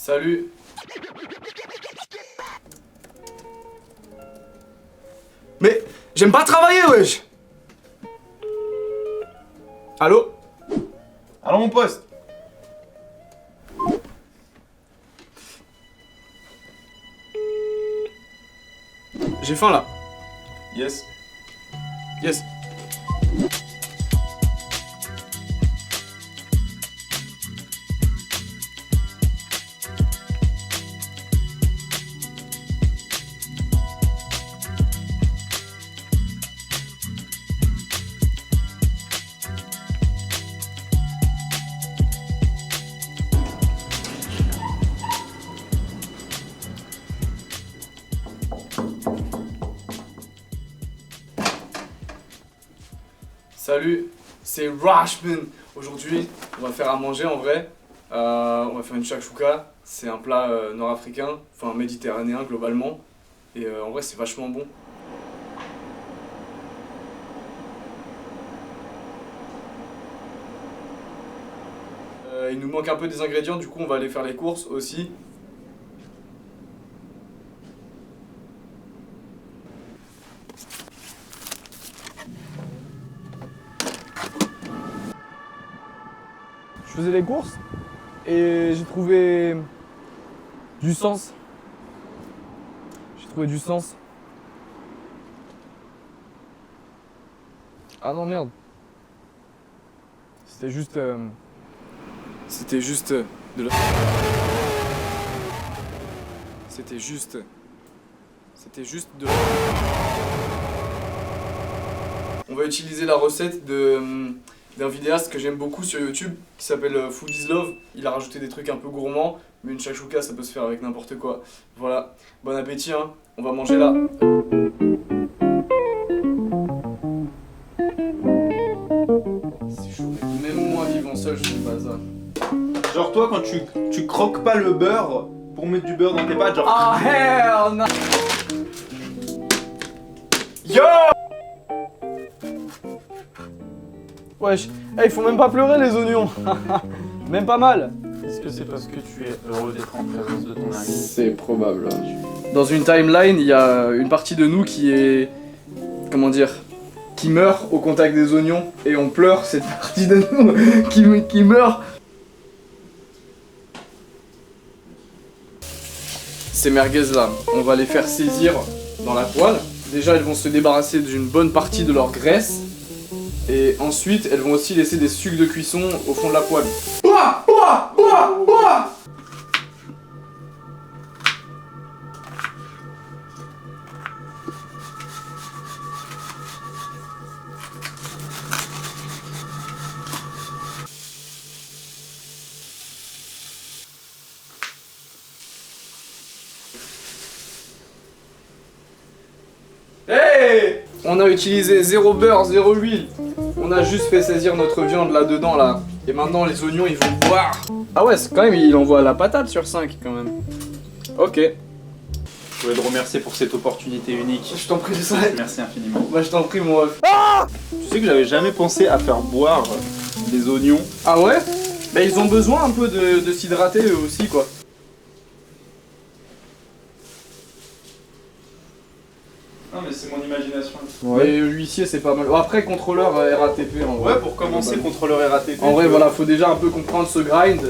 Salut. Mais j'aime pas travailler, wesh. Allô? Allô mon poste. J'ai faim là. Yes. Yes. Salut, c'est Rashman. Aujourd'hui, on va faire à manger en vrai. On va faire une shakshuka. C'est un plat nord-africain, enfin méditerranéen globalement. Et en vrai, c'est vachement bon. Il nous manque un peu des ingrédients, du coup, on va aller faire les courses aussi. Je faisais les courses et j'ai trouvé du sens. J'ai trouvé du sens. Ah non merde. C'était juste de la... C'était juste de la... On va utiliser la recette d'un vidéaste que j'aime beaucoup sur YouTube qui s'appelle Food is Love. Il a rajouté des trucs un peu gourmands, mais une shakshuka ça peut se faire avec n'importe quoi. Voilà, bon appétit hein, on va manger là. C'est chaud, même moi vivant seul je fais pas ça. Genre toi quand tu croques pas le beurre pour mettre du beurre dans tes pâtes, genre... Ah hell no. Yo. Wesh, il faut même pas pleurer les oignons. Même pas mal. Est-ce que c'est parce que tu es heureux d'être en présence de ton ami? C'est probable. Dans une timeline, il y a une partie de nous qui est... Comment dire? Qui meurt au contact des oignons. Et on pleure cette partie de nous qui meurt. Ces merguez là, on va les faire saisir dans la poêle. Déjà, elles vont se débarrasser d'une bonne partie de leur graisse. Et ensuite, elles vont aussi laisser des sucs de cuisson au fond de la poêle. Ouah, ouah, ouah, ouah. Hey! On a utilisé 0 beurre, 0 huile. On a juste fait saisir notre viande là-dedans là. Et maintenant les oignons ils vont boire. Ah ouais, c'est quand même, il envoie la patate sur 5 quand même. Ok. Je voulais te remercier pour cette opportunité unique. Je t'en prie, ça. Merci infiniment. Bah je t'en prie moi. Tu sais que j'avais jamais pensé à faire boire des oignons. Ah ouais? Bah ils ont besoin un peu de s'hydrater eux aussi quoi. Non mais c'est mon imagination. Ouais. Mais l'huissier c'est pas mal. Après contrôleur RATP en vrai. Ouais, pour commencer, contrôleur RATP. En vrai voilà, faut déjà un peu comprendre ce grind.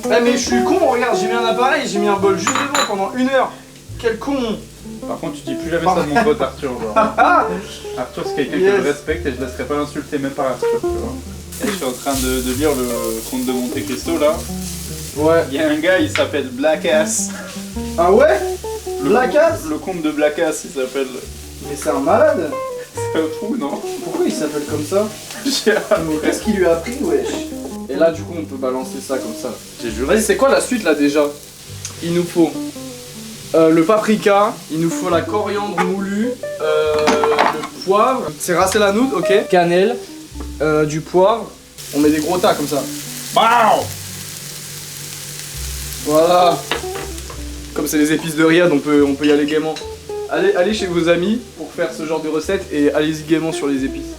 Eh mais je suis con, regarde, j'ai mis un appareil, j'ai mis un bol juste devant pendant 1 heure. Quel con. Par contre, tu dis plus jamais ça de mon pote Arthur. Genre. Arthur, c'est quelqu'un que je respecte et je laisserai pas l'insulter même par Arthur. Tu vois. Et je suis en train de lire le conte de Monte Cristo là. Ouais. Il y a un gars, il s'appelle Blackass. Ah ouais? Blackass? Le conte de Blackass, il s'appelle. Mais c'est un malade. C'est un fou, non? Pourquoi il s'appelle comme ça? Mais qu'est-ce qu'il lui a appris, wesh? Et là, du coup, on peut balancer ça comme ça. J'ai juré. Vas-y, c'est quoi la suite là déjà? Il nous faut le paprika, il nous faut la coriandre moulue, le poivre, c'est ras el hanout, ok? Cannelle, du poivre. On met des gros tas comme ça. BAM! Voilà. Comme c'est les épices de Riyad, on peut y aller gaiement. Allez chez vos amis pour faire ce genre de recette et allez-y gaiement sur les épices.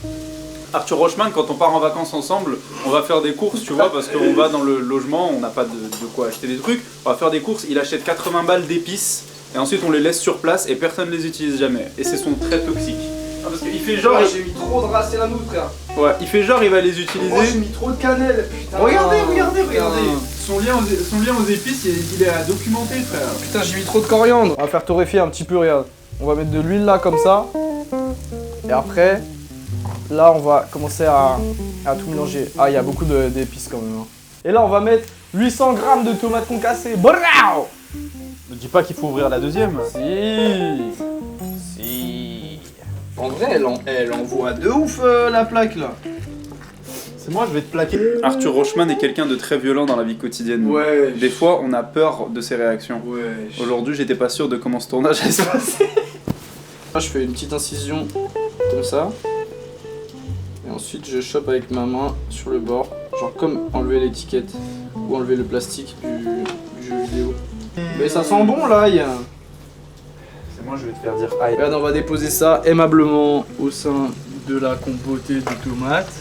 Arthur Rochman, quand on part en vacances ensemble, on va faire des courses, tu vois, parce qu'on va dans le logement, on n'a pas de quoi acheter des trucs. On va faire des courses, il achète 80 balles d'épices, et ensuite on les laisse sur place et personne ne les utilise jamais. Et c'est sont très toxiques. Ah, parce qu'il fait genre. J'ai mis trop de racines à nous, frère. Ouais, il fait genre, il va les utiliser. Oh, j'ai mis trop de cannelle. Putain. Regardez. Putain. Son lien aux épices, il est à documenter, frère. Putain, j'ai mis trop de coriandre. On va faire torréfier un petit peu, regarde. On va mettre de l'huile là, comme ça. Et après, là, on va commencer à tout mélanger. Ah, il y a beaucoup d'épices quand même. Hein. Et là, on va mettre 800 grammes de tomates concassées. Bravo. Ne dis pas qu'il faut ouvrir la deuxième. Si. En vrai, elle envoie de ouf la plaque là. C'est moi, je vais te plaquer. Arthur Rochman est quelqu'un de très violent dans la vie quotidienne. Ouais. Des fois, on a peur de ses réactions. Ouais. Aujourd'hui, j'étais pas sûr de comment ce tournage allait se passer. Là, je fais une petite incision comme ça. Et ensuite, je chope avec ma main sur le bord. Genre comme enlever l'étiquette ou enlever le plastique du jeu vidéo. Mais ça sent bon l'ail. C'est moi, je vais te faire dire aïe. Regarde, on va déposer ça aimablement au sein de la compotée de tomates.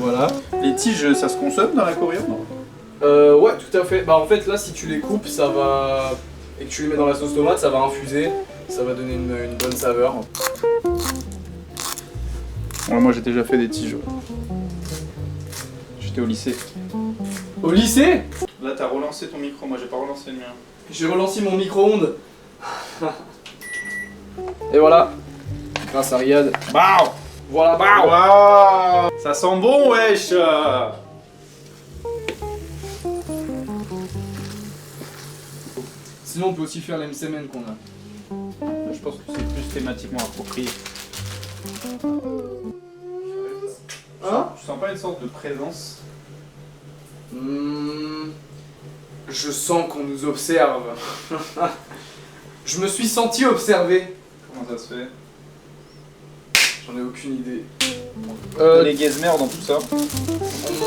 Voilà. Les tiges, ça se consomme dans la coriandre? Ouais, tout à fait. Bah en fait, là, si tu les coupes, ça va... Et que tu les mets dans la sauce tomate, ça va infuser. Ça va donner une bonne saveur. Ouais, moi, j'ai déjà fait des tiges. J'étais au lycée. Au lycée, Là, t'as relancé ton micro, moi, j'ai pas relancé le mien. j'ai relancé mon micro-ondes. Et voilà. Grâce à Riyad. Bao! Voilà, bah. Waouh! Ça sent bon, wesh! Sinon, on peut aussi faire les semaines qu'on a. Je pense que c'est plus thématiquement approprié. Hein? Tu sens pas une sorte de présence? Je sens qu'on nous observe. Je me suis senti observé. Comment ça se fait? J'en ai aucune idée. Les gazmères dans tout ça.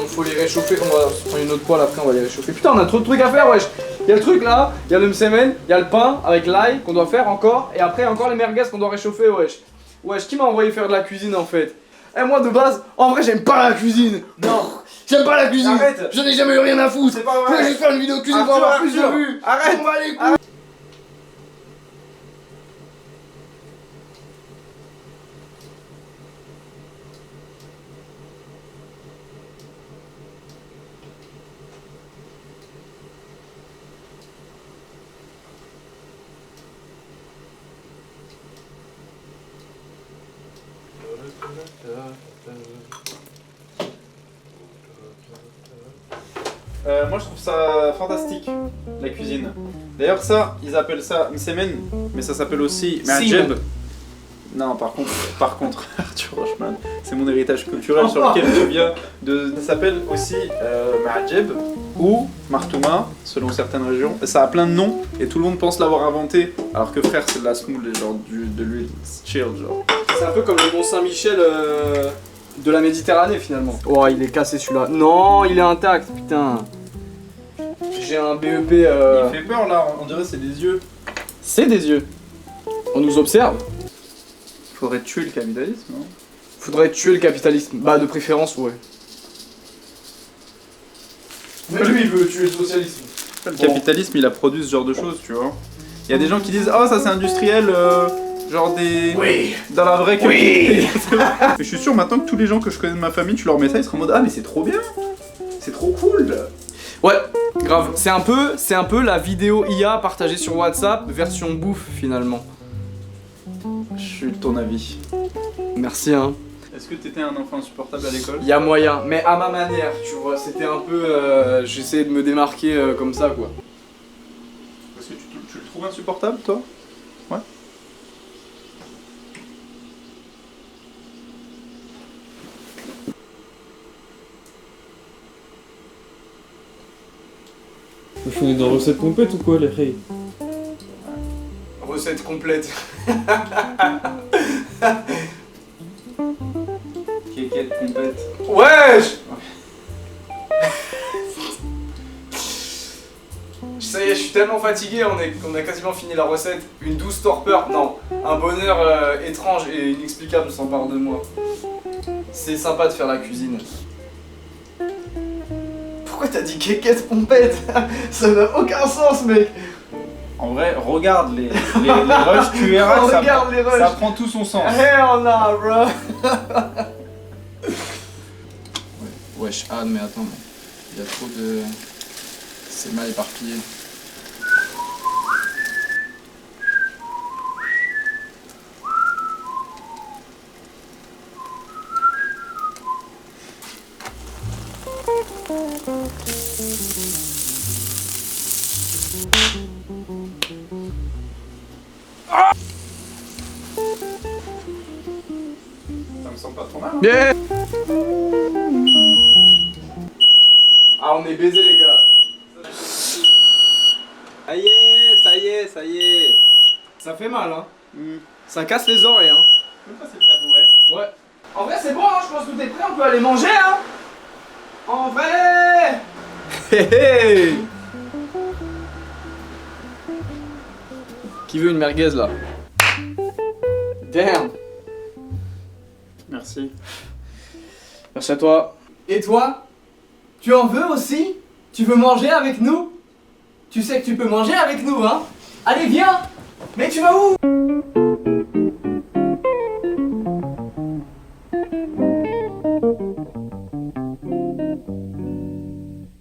Faut les réchauffer. On va se prendre une autre poêle après, on va les réchauffer. Putain, on a trop de trucs à faire, wesh. Il y a le truc là, il y a le msemen, il y a le pain avec l'ail qu'on doit faire encore. Et après, encore les merguez qu'on doit réchauffer, wesh. Wesh, qui m'a envoyé faire de la cuisine en fait? Eh, moi de base, en vrai, j'aime pas la cuisine. Non, j'aime pas la cuisine. Arrête. J'en ai jamais eu rien à foutre. C'est pas Je vrai. voulais juste faire une vidéo cuisine pour Arthur, avoir plus de Arthur. vues. Arrête. On va les couilles. Moi je trouve ça fantastique, la cuisine. D'ailleurs ça, ils appellent ça msemen, mais ça s'appelle aussi ma'jeb. Non, par contre, Arthur Rochman, c'est mon héritage culturel sur lequel je viens. Ça s'appelle aussi ma'jeb ou martouma, selon certaines régions. Ça a plein de noms et tout le monde pense l'avoir inventé, alors que frère c'est de la semoule, genre de l'huile chill, genre. C'est un peu comme le Mont Saint-Michel de la Méditerranée finalement. Oh, il est cassé celui-là. Non, il est intact, putain. J'ai un BEP. Il fait peur là, on dirait c'est des yeux. C'est des yeux. On nous observe. Faudrait tuer le capitalisme, non? Faudrait tuer le capitalisme. Bah, de préférence, ouais. Mais lui, il veut tuer le socialisme. Le capitalisme, il a produit ce genre de choses, tu vois. Il y a des gens qui disent « Oh, ça c'est industriel, genre des... Oui. Dans la vraie Oui. Mais je suis sûr, maintenant que tous les gens que je connais de ma famille, tu leur mets ça, ils seront en mode « Ah, mais c'est trop bien. C'est trop cool. » Ouais, grave. C'est un peu la vidéo IA partagée sur WhatsApp, version bouffe, finalement. Je suis de ton avis. Merci, hein. Est-ce que t'étais un enfant insupportable à l'école? Il y a moyen, mais à ma manière, tu vois. C'était un peu... J'essayais de me démarquer comme ça, quoi. Est-ce que tu le trouves insupportable, toi? Ouais. Vous faites dans recette complète ou quoi, les filles? Recette complète. Kékette complète. Wesh. Ça y est, je suis tellement fatigué, on a quasiment fini la recette. Une douce torpeur, non. Un bonheur étrange et inexplicable s'empare de moi. C'est sympa de faire la cuisine. Pourquoi t'as dit quéquette pompette? Ça n'a aucun sens, mec. En vrai, regarde les rushs, tu verras que Regarde les rushs. ça prend tout son sens. Hell nah, bro. Wesh, Anne, mais attends, il y a trop de... C'est mal éparpillé. Ça me semble pas trop mal. Hein. Yeah. Ah, on est baisés, les gars. Ça y est, ça y est, ça y est. Ça fait mal, hein. Hmm. Ça casse les oreilles, hein. Même pas c'est le tabouret. Ouais. En vrai, c'est bon, hein. Je pense que t'es prêt. On peut aller manger, hein. En vrai. Hé hé. Qui veut une merguez, là? Damn. Merci. Merci à toi. Et toi? Tu en veux aussi? Tu veux manger avec nous? Tu sais que tu peux manger avec nous, hein? Allez, viens! Mais tu vas où?